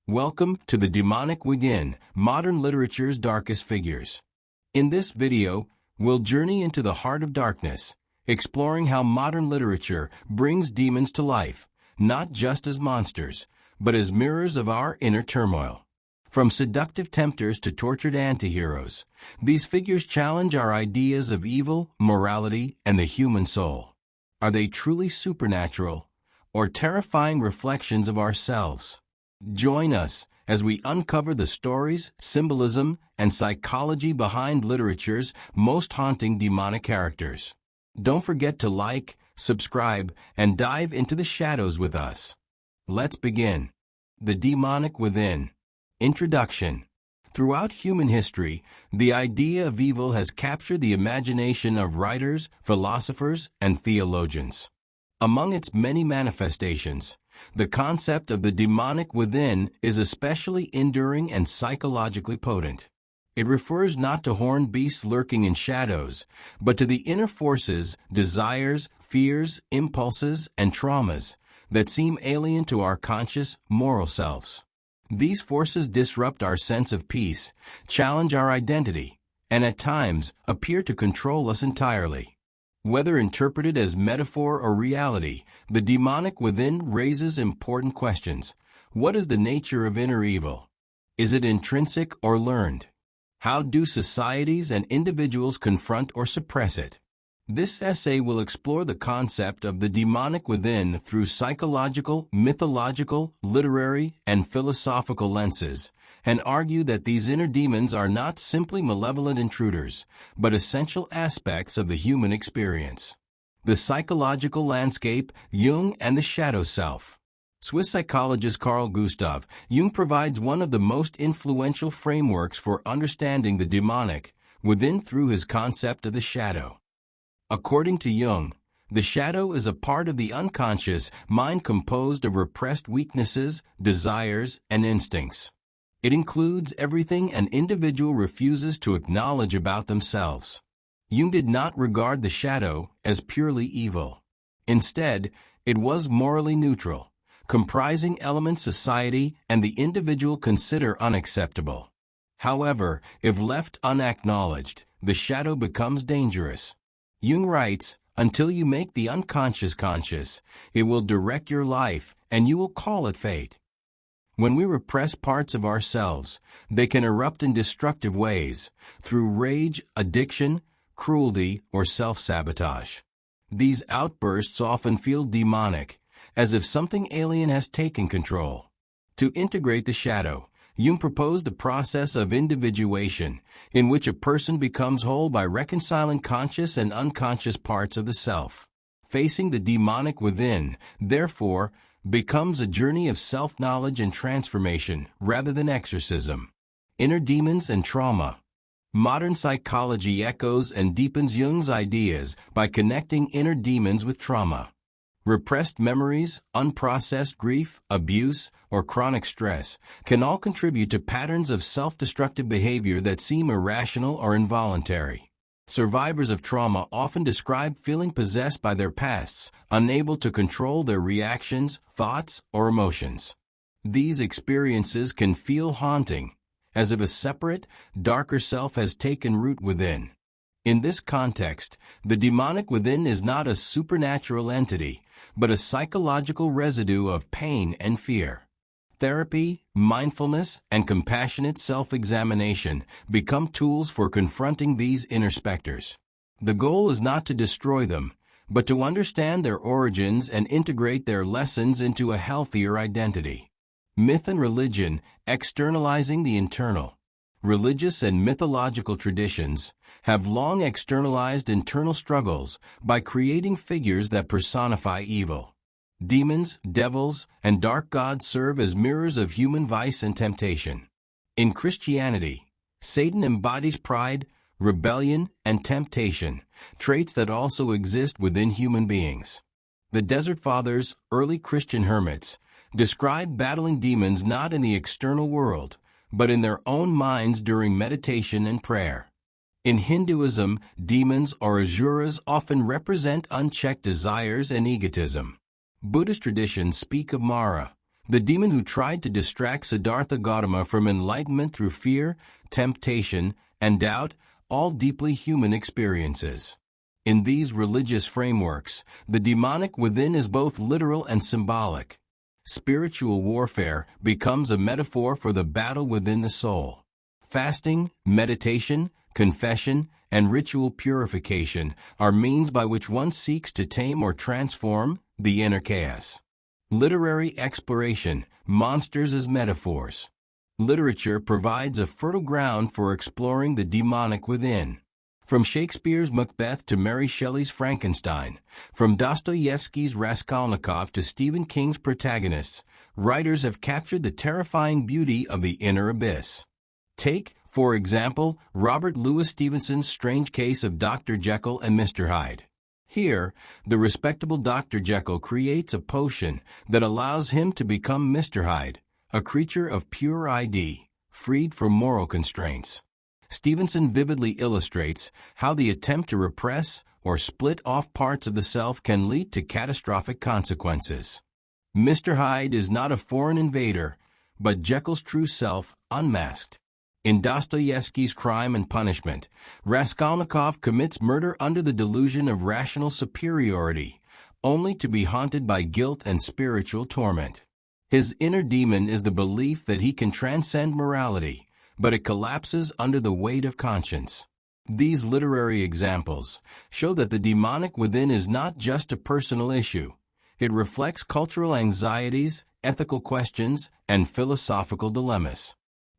Welcome to the Demonic Within, modern literature's darkest figures. In this video, we'll journey into the heart of darkness, exploring how modern literature brings demons to life, not just as monsters, but as mirrors of our inner turmoil. From seductive tempters to tortured antiheroes, these figures challenge our ideas of evil, morality, and the human soul. Are they truly supernatural, or terrifying reflections of ourselves? Join us as we uncover the stories, symbolism, and psychology behind literature's most haunting demonic characters. Don't forget to like, subscribe, and dive into the shadows with us. Let's begin. The Demonic Within. Introduction. Throughout human history, the idea of evil has captured the imagination of writers, philosophers, and theologians. Among its many manifestations, the concept of the demonic within is especially enduring and psychologically potent. It refers not to horned beasts lurking in shadows, but to the inner forces, desires, fears, impulses, and traumas that seem alien to our conscious, moral selves. These forces disrupt our sense of peace, challenge our identity, and at times appear to control us entirely. Whether interpreted as metaphor or reality, the demonic within raises important questions. What is the nature of inner evil? Is it intrinsic or learned? How do societies and individuals confront or suppress it? This essay will explore the concept of the demonic within through psychological, mythological, literary, and philosophical lenses, and argue that these inner demons are not simply malevolent intruders, but essential aspects of the human experience. The psychological landscape, Jung and the shadow self. Swiss psychologist Carl Gustav Jung provides one of the most influential frameworks for understanding the demonic within through his concept of the shadow. According to Jung, the shadow is a part of the unconscious mind composed of repressed weaknesses, desires, and instincts. It includes everything an individual refuses to acknowledge about themselves. Jung did not regard the shadow as purely evil. Instead, it was morally neutral, comprising elements society and the individual consider unacceptable. However, if left unacknowledged, the shadow becomes dangerous. Jung writes, "Until you make the unconscious conscious, it will direct your life, and you will call it fate." When we repress parts of ourselves, they can erupt in destructive ways, through rage, addiction, cruelty, or self-sabotage. These outbursts often feel demonic, as if something alien has taken control. To integrate the shadow, Jung proposed the process of individuation, in which a person becomes whole by reconciling conscious and unconscious parts of the self. Facing the demonic within, therefore, becomes a journey of self-knowledge and transformation rather than exorcism. Inner demons and trauma. Modern psychology echoes and deepens Jung's ideas by connecting inner demons with trauma. Repressed memories, unprocessed grief, abuse, or chronic stress can all contribute to patterns of self-destructive behavior that seem irrational or involuntary. Survivors of trauma often describe feeling possessed by their pasts, unable to control their reactions, thoughts, or emotions. These experiences can feel haunting, as if a separate, darker self has taken root within. In this context, the demonic within is not a supernatural entity, but a psychological residue of pain and fear. Therapy, mindfulness, and compassionate self-examination become tools for confronting these inner specters. The goal is not to destroy them, but to understand their origins and integrate their lessons into a healthier identity. Myth and religion, externalizing the internal. Religious and mythological traditions have long externalized internal struggles by creating figures that personify evil. Demons, devils, and dark gods serve as mirrors of human vice and temptation. In Christianity, Satan embodies pride, rebellion, and temptation, traits that also exist within human beings. The Desert Fathers, early Christian hermits, describe battling demons not in the external world, but in their own minds during meditation and prayer. In Hinduism, demons or asuras often represent unchecked desires and egotism. Buddhist traditions speak of Mara, the demon who tried to distract Siddhartha Gautama from enlightenment through fear, temptation, and doubt, all deeply human experiences. In these religious frameworks, the demonic within is both literal and symbolic. Spiritual warfare becomes a metaphor for the battle within the soul. Fasting, meditation, confession, and ritual purification are means by which one seeks to tame or transform the inner chaos. Literary exploration, monsters as metaphors. Literature provides a fertile ground for exploring the demonic within. From Shakespeare's Macbeth to Mary Shelley's Frankenstein, from Dostoevsky's Raskolnikov to Stephen King's protagonists, writers have captured the terrifying beauty of the inner abyss. Take, for example, Robert Louis Stevenson's strange case of Dr. Jekyll and Mr. Hyde. Here, the respectable Dr. Jekyll creates a potion that allows him to become Mr. Hyde, a creature of pure ID, freed from moral constraints. Stevenson vividly illustrates how the attempt to repress or split off parts of the self can lead to catastrophic consequences. Mr. Hyde is not a foreign invader, but Jekyll's true self, unmasked. In Dostoevsky's Crime and Punishment, Raskolnikov commits murder under the delusion of rational superiority, only to be haunted by guilt and spiritual torment. His inner demon is the belief that he can transcend morality, but it collapses under the weight of conscience. These literary examples show that the demonic within is not just a personal issue. It reflects cultural anxieties, ethical questions, and philosophical dilemmas.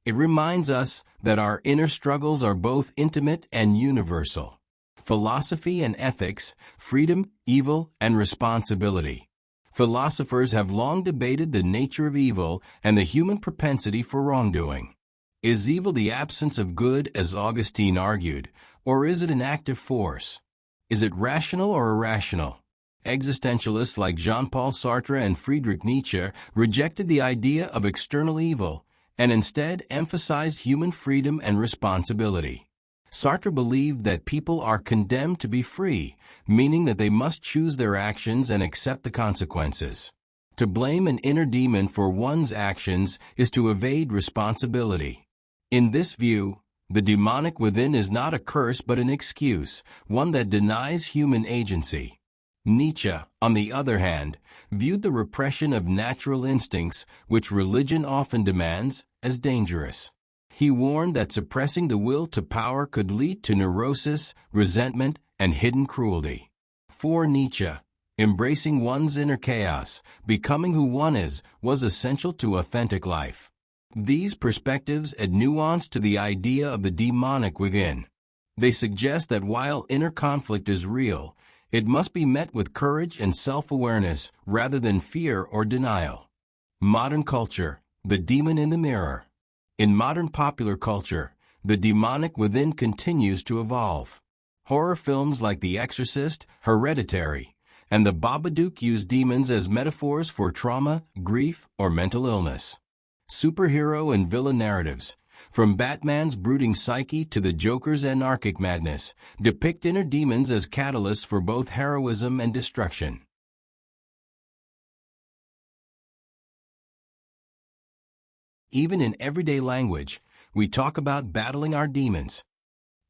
It reminds us that our inner struggles are both intimate and universal. Philosophy and ethics, freedom, evil, and responsibility. Philosophers have long debated the nature of evil and the human propensity for wrongdoing. Is evil the absence of good, as Augustine argued, or is it an active force? Is it rational or irrational? Existentialists like Jean-Paul Sartre and Friedrich Nietzsche rejected the idea of external evil and instead emphasized human freedom and responsibility. Sartre believed that people are condemned to be free, meaning that they must choose their actions and accept the consequences. To blame an inner demon for one's actions is to evade responsibility. In this view, the demonic within is not a curse but an excuse, one that denies human agency. Nietzsche, on the other hand, viewed the repression of natural instincts, which religion often demands, as dangerous. He warned that suppressing the will to power could lead to neurosis, resentment, and hidden cruelty. For Nietzsche, embracing one's inner chaos, becoming who one is, was essential to authentic life. These perspectives add nuance to the idea of the demonic within. They suggest that while inner conflict is real, it must be met with courage and self-awareness rather than fear or denial. Modern culture, the demon in the mirror. In modern popular culture, the demonic within continues to evolve. Horror films like The Exorcist, Hereditary, and The Babadook use demons as metaphors for trauma, grief, or mental illness. Superhero and villain narratives, from Batman's brooding psyche to the Joker's anarchic madness, depict inner demons as catalysts for both heroism and destruction. Even in everyday language, we talk about battling our demons.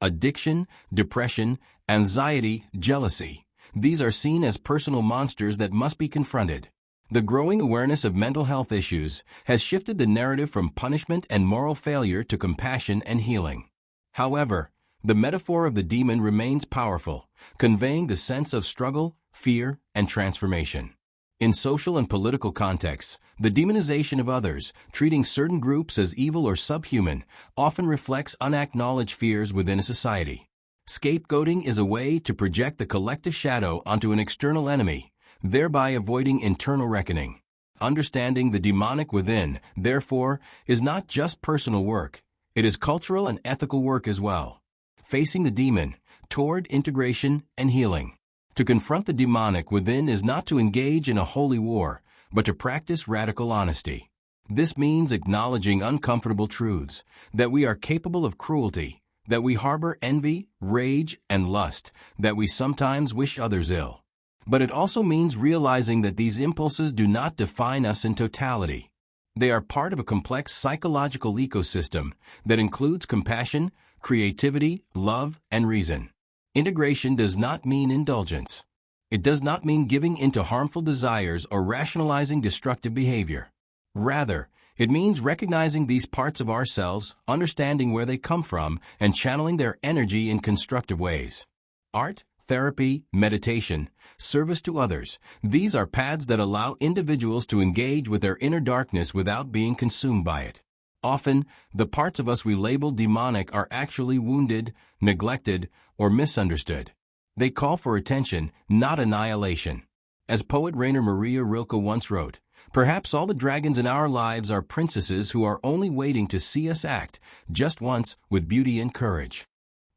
Addiction, depression, anxiety, jealousy. These are seen as personal monsters that must be confronted. The growing awareness of mental health issues has shifted the narrative from punishment and moral failure to compassion and healing. However, the metaphor of the demon remains powerful, conveying the sense of struggle, fear, and transformation. In social and political contexts, the demonization of others, treating certain groups as evil or subhuman, often reflects unacknowledged fears within a society. Scapegoating is a way to project the collective shadow onto an external enemy, thereby avoiding internal reckoning. Understanding the demonic within, therefore, is not just personal work, it is cultural and ethical work as well. Facing the demon, toward integration and healing. To confront the demonic within is not to engage in a holy war, but to practice radical honesty. This means acknowledging uncomfortable truths, that we are capable of cruelty, that we harbor envy, rage, and lust, that we sometimes wish others ill. But it also means realizing that these impulses do not define us in totality. They are part of a complex psychological ecosystem that includes compassion, creativity, love, and reason. Integration does not mean indulgence. It does not mean giving into harmful desires or rationalizing destructive behavior. Rather, it means recognizing these parts of ourselves, understanding where they come from, and channeling their energy in constructive ways. Art, therapy, meditation, service to others, these are paths that allow individuals to engage with their inner darkness without being consumed by it. Often, the parts of us we label demonic are actually wounded, neglected, or misunderstood. They call for attention, not annihilation. As poet Rainer Maria Rilke once wrote, "Perhaps all the dragons in our lives are princesses who are only waiting to see us act, just once, with beauty and courage."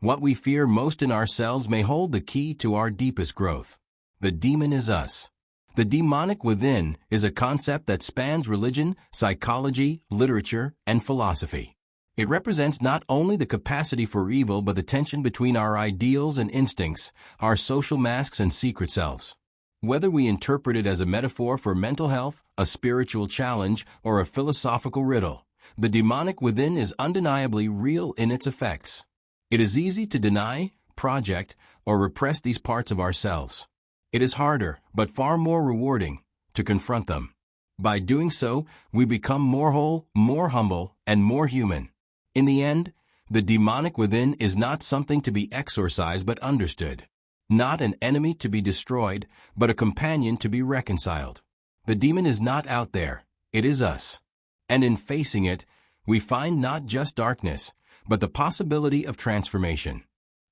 What we fear most in ourselves may hold the key to our deepest growth. The demon is us. The demonic within is a concept that spans religion, psychology, literature, and philosophy. It represents not only the capacity for evil but the tension between our ideals and instincts, our social masks and secret selves. Whether we interpret it as a metaphor for mental health, a spiritual challenge, or a philosophical riddle, the demonic within is undeniably real in its effects. It is easy to deny, project, or repress these parts of ourselves. It is harder, but far more rewarding, to confront them. By doing so, we become more whole, more humble, and more human. In the end, the demonic within is not something to be exorcised but understood. Not an enemy to be destroyed, but a companion to be reconciled. The demon is not out there, it is us. And in facing it, we find not just darkness, but the possibility of transformation.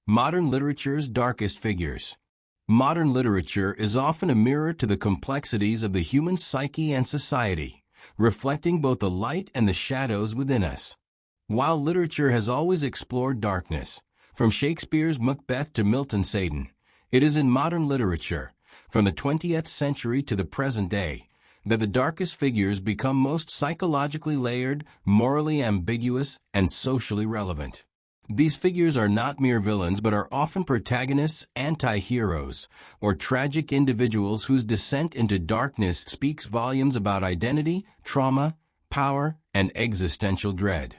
Modern literature's darkest figures. Modern literature is often a mirror to the complexities of the human psyche and society, reflecting both the light and the shadows within us. While literature has always explored darkness, from Shakespeare's Macbeth to Milton's Satan, it is in modern literature, from the 20th century to the present day, that the darkest figures become most psychologically layered, morally ambiguous, and socially relevant. These figures are not mere villains but are often protagonists, anti-heroes, or tragic individuals whose descent into darkness speaks volumes about identity, trauma, power, and existential dread.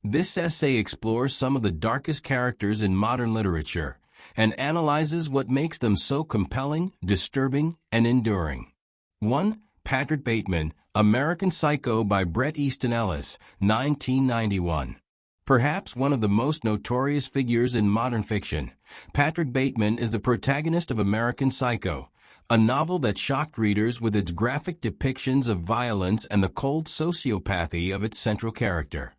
This essay explores some of the darkest characters in modern literature and analyzes what makes them so compelling, disturbing, and enduring. 1. Patrick Bateman, American Psycho by Bret Easton Ellis, 1991. Perhaps one of the most notorious figures in modern fiction, Patrick Bateman is the protagonist of American Psycho, a novel that shocked readers with its graphic depictions of violence and the cold sociopathy of its central character.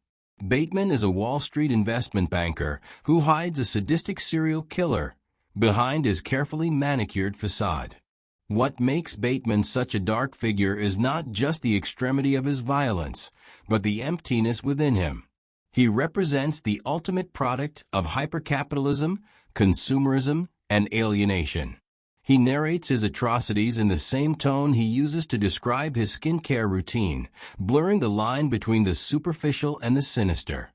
Bateman is a Wall Street investment banker who hides a sadistic serial killer behind his carefully manicured facade. What makes Bateman such a dark figure is not just the extremity of his violence, but the emptiness within him. He represents the ultimate product of hypercapitalism, consumerism, and alienation. He narrates his atrocities in the same tone he uses to describe his skincare routine, blurring the line between the superficial and the sinister.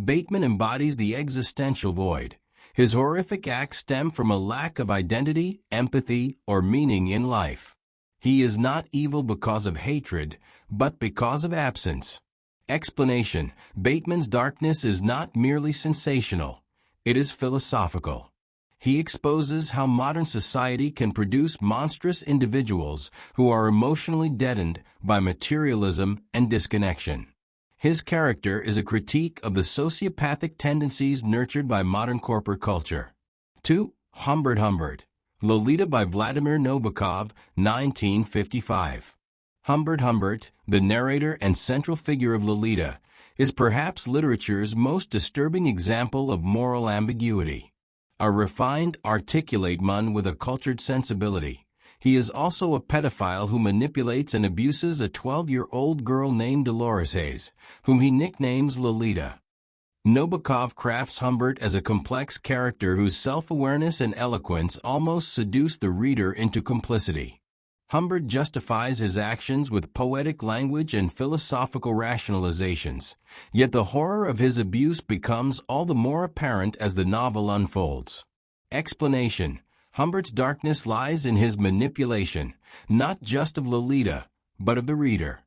Bateman embodies the existential void. His horrific acts stem from a lack of identity, empathy, or meaning in life. He is not evil because of hatred, but because of absence. Explanation: Bateman's darkness is not merely sensational, it is philosophical. He exposes how modern society can produce monstrous individuals who are emotionally deadened by materialism and disconnection. His character is a critique of the sociopathic tendencies nurtured by modern corporate culture. 2. Humbert, Lolita by Vladimir Nabokov, 1955. Humbert, the narrator and central figure of Lolita, is perhaps literature's most disturbing example of moral ambiguity. A refined, articulate man with a cultured sensibility, he is also a pedophile who manipulates and abuses a 12-year-old girl named Dolores Hayes, whom he nicknames Lolita. Nabokov crafts Humbert as a complex character whose self-awareness and eloquence almost seduce the reader into complicity. Humbert justifies his actions with poetic language and philosophical rationalizations, yet the horror of his abuse becomes all the more apparent as the novel unfolds. Explanation: Humbert's darkness lies in his manipulation, not just of Lolita, but of the reader.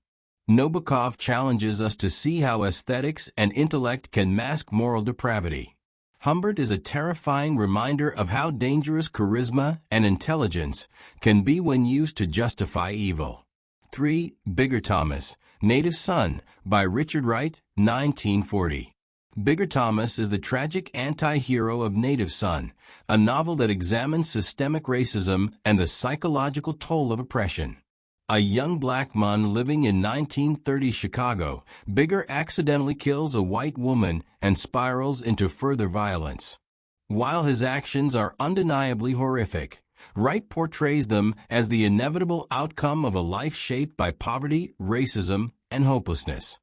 Nabokov challenges us to see how aesthetics and intellect can mask moral depravity. Humbert is a terrifying reminder of how dangerous charisma and intelligence can be when used to justify evil. 3. Bigger Thomas, Native Son, by Richard Wright, 1940. Bigger Thomas is the tragic anti-hero of Native Son, a novel that examines systemic racism and the psychological toll of oppression. A young black man living in 1930 Chicago, Bigger accidentally kills a white woman and spirals into further violence. While his actions are undeniably horrific, Wright portrays them as the inevitable outcome of a life shaped by poverty, racism, and hopelessness.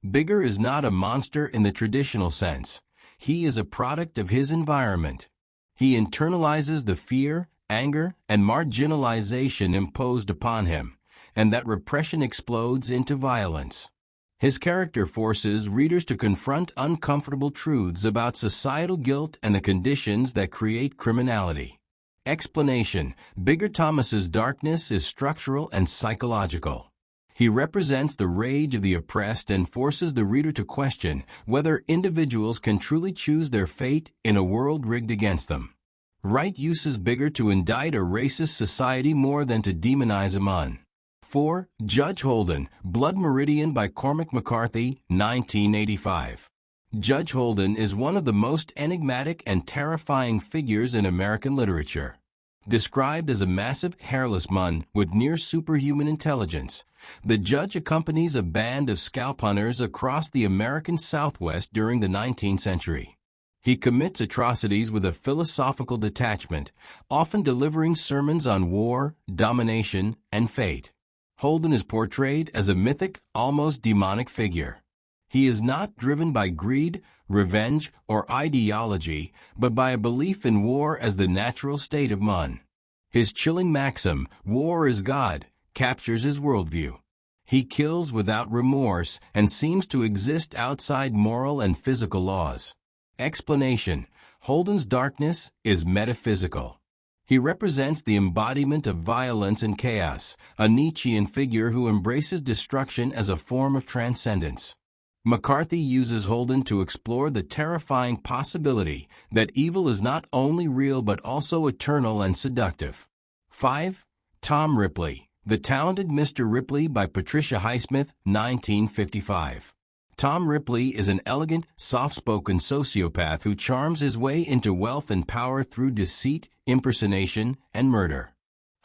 Bigger is not a monster in the traditional sense. He is a product of his environment. He internalizes the fear, anger, and marginalization imposed upon him, and that repression explodes into violence. His character forces readers to confront uncomfortable truths about societal guilt and the conditions that create criminality. Explanation: Bigger Thomas's darkness is structural and psychological. He represents the rage of the oppressed and forces the reader to question whether individuals can truly choose their fate in a world rigged against them. Wright uses Bigger to indict a racist society more than to demonize a man. 4. Judge Holden, Blood Meridian by Cormac McCarthy, 1985. Judge Holden is one of the most enigmatic and terrifying figures in American literature. Described as a massive, hairless man with near-superhuman intelligence, the judge accompanies a band of scalp hunters across the American Southwest during the 19th century. He commits atrocities with a philosophical detachment, often delivering sermons on war, domination, and fate. Holden is portrayed as a mythic, almost demonic figure. He is not driven by greed, revenge, or ideology, but by a belief in war as the natural state of man. His chilling maxim, "War is God," captures his worldview. He kills without remorse and seems to exist outside moral and physical laws. Explanation: Holden's darkness is metaphysical. He represents the embodiment of violence and chaos, a Nietzschean figure who embraces destruction as a form of transcendence. McCarthy uses Holden to explore the terrifying possibility that evil is not only real but also eternal and seductive. 5. Tom Ripley, The Talented Mr. Ripley by Patricia Highsmith, 1955. Tom Ripley is an elegant, soft-spoken sociopath who charms his way into wealth and power through deceit, impersonation, and murder.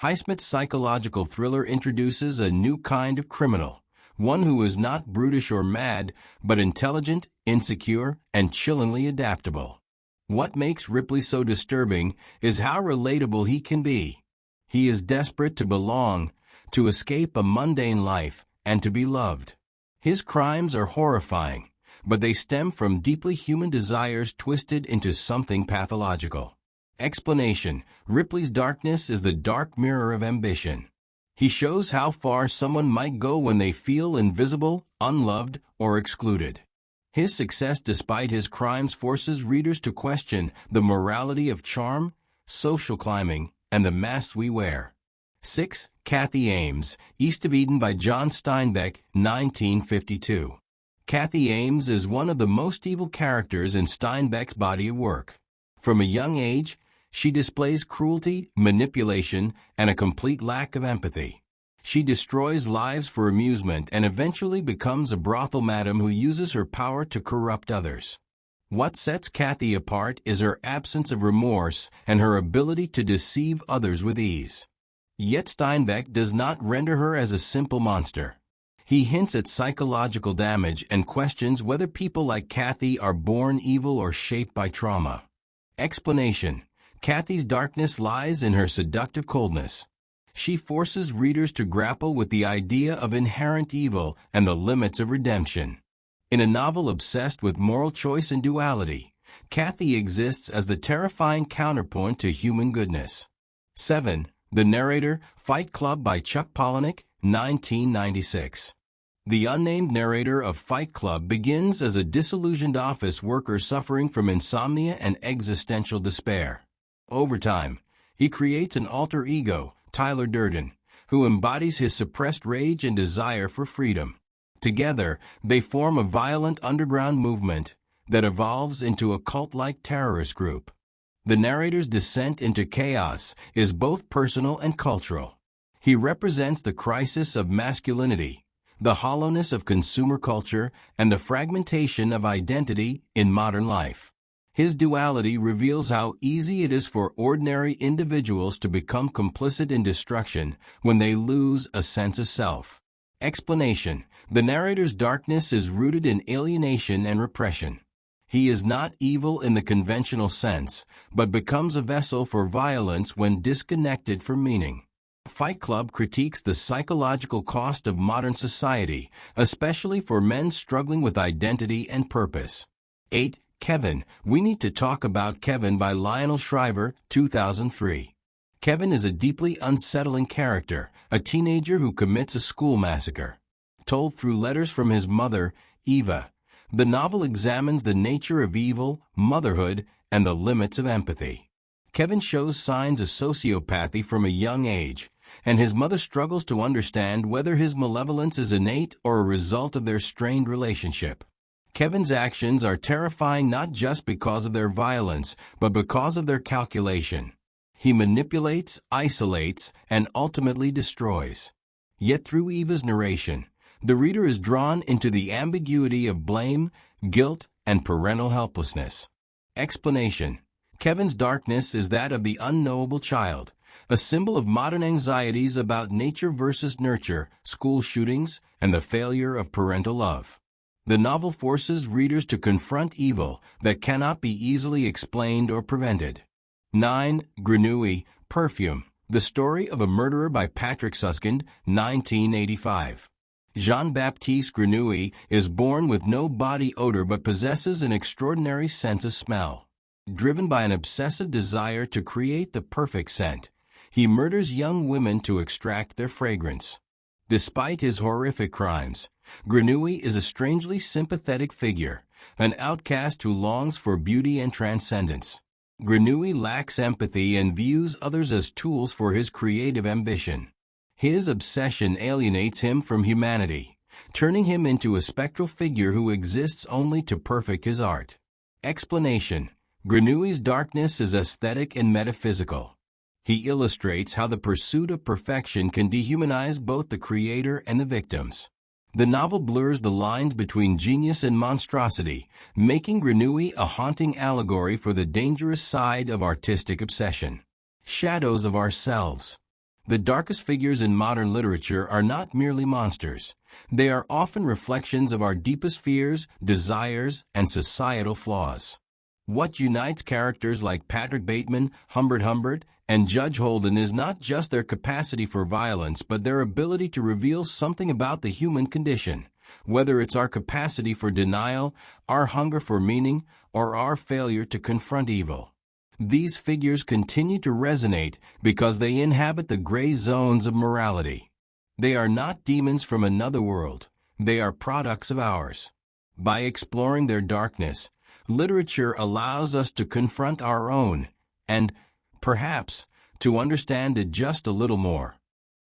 Highsmith's psychological thriller introduces a new kind of criminal, one who is not brutish or mad, but intelligent, insecure, and chillingly adaptable. What makes Ripley so disturbing is how relatable he can be. He is desperate to belong, to escape a mundane life, and to be loved. His crimes are horrifying, but they stem from deeply human desires twisted into something pathological. Explanation: Ripley's darkness is the dark mirror of ambition. He shows how far someone might go when they feel invisible, unloved, or excluded. His success despite his crimes forces readers to question the morality of charm, social climbing, and the masks we wear. 6. Kathy Ames, East of Eden by John Steinbeck, 1952. Kathy Ames is one of the most evil characters in Steinbeck's body of work. From a young age, she displays cruelty, manipulation, and a complete lack of empathy. She destroys lives for amusement and eventually becomes a brothel madam who uses her power to corrupt others. What sets Kathy apart is her absence of remorse and her ability to deceive others with ease. Yet Steinbeck does not render her as a simple monster. He hints at psychological damage and questions whether people like Kathy are born evil or shaped by trauma. Explanation: Kathy's darkness lies in her seductive coldness. She forces readers to grapple with the idea of inherent evil and the limits of redemption. In a novel obsessed with moral choice and duality, Kathy exists as the terrifying counterpoint to human goodness. 7. The Narrator, Fight Club by Chuck Palahniuk, 1996. The unnamed narrator of Fight Club begins as a disillusioned office worker suffering from insomnia and existential despair. Over time, He creates an alter ego, Tyler Durden, who embodies his suppressed rage and desire for freedom. Together, they form a violent underground movement that evolves into a cult-like terrorist group. The narrator's descent into chaos is both personal and cultural. He represents the crisis of masculinity, the hollowness of consumer culture, and the fragmentation of identity in modern life. His duality reveals how easy it is for ordinary individuals to become complicit in destruction when they lose a sense of self. Explanation: the narrator's darkness is rooted in alienation and repression. He is not evil in the conventional sense, but becomes a vessel for violence when disconnected from meaning. Fight Club critiques the psychological cost of modern society, especially for men struggling with identity and purpose. 8. Kevin. We Need to Talk About Kevin by Lionel Shriver, 2003. Kevin is a deeply unsettling character, a teenager who commits a school massacre. Told through letters from his mother, Eva, the novel examines the nature of evil, motherhood, and the limits of empathy. Kevin shows signs of sociopathy from a young age, and his mother struggles to understand whether his malevolence is innate or a result of their strained relationship. Kevin's actions are terrifying not just because of their violence, but because of their calculation. He manipulates, isolates, and ultimately destroys. Yet through Eva's narration, the reader is drawn into the ambiguity of blame, guilt, and parental helplessness. Explanation: Kevin's darkness is that of the unknowable child, a symbol of modern anxieties about nature versus nurture, school shootings, and the failure of parental love. The novel forces readers to confront evil that cannot be easily explained or prevented. 9. Grenouille, Perfume, the story of a murderer by Patrick Suskind, 1985. Jean-Baptiste Grenouille is born with no body odor but possesses an extraordinary sense of smell. Driven by an obsessive desire to create the perfect scent, he murders young women to extract their fragrance. Despite his horrific crimes, Grenouille is a strangely sympathetic figure, an outcast who longs for beauty and transcendence. Grenouille lacks empathy and views others as tools for his creative ambition. His obsession alienates him from humanity, turning him into a spectral figure who exists only to perfect his art. Explanation: Grenouille's darkness is aesthetic and metaphysical. He illustrates how the pursuit of perfection can dehumanize both the creator and the victims. The novel blurs the lines between genius and monstrosity, making Grenouille a haunting allegory for the dangerous side of artistic obsession. Shadows of ourselves. The darkest figures in modern literature are not merely monsters. They are often reflections of our deepest fears, desires, and societal flaws. What unites characters like Patrick Bateman, Humbert Humbert, and Judge Holden is not just their capacity for violence but their ability to reveal something about the human condition, whether it's our capacity for denial, our hunger for meaning, or our failure to confront evil. These figures continue to resonate because they inhabit the gray zones of morality. They are not demons from another world. They are products of ours. By exploring their darkness, literature allows us to confront our own and, perhaps, to understand it just a little more.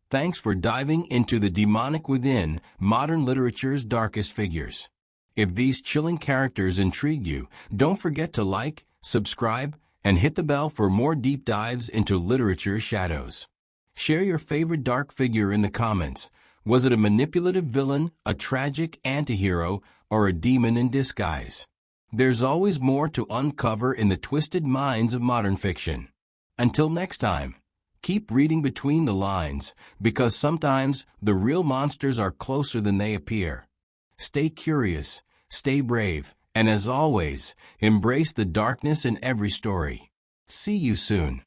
Thanks for diving into the demonic within, modern literature's darkest figures. If these chilling characters intrigue you, don't forget to like, subscribe, and hit the bell for more deep dives into literature's shadows. Share your favorite dark figure in the comments. Was it a manipulative villain, a tragic antihero, or a demon in disguise? There's always more to uncover in the twisted minds of modern fiction. Until next time, keep reading between the lines, because sometimes the real monsters are closer than they appear. Stay curious, stay brave, and as always, embrace the darkness in every story. See you soon.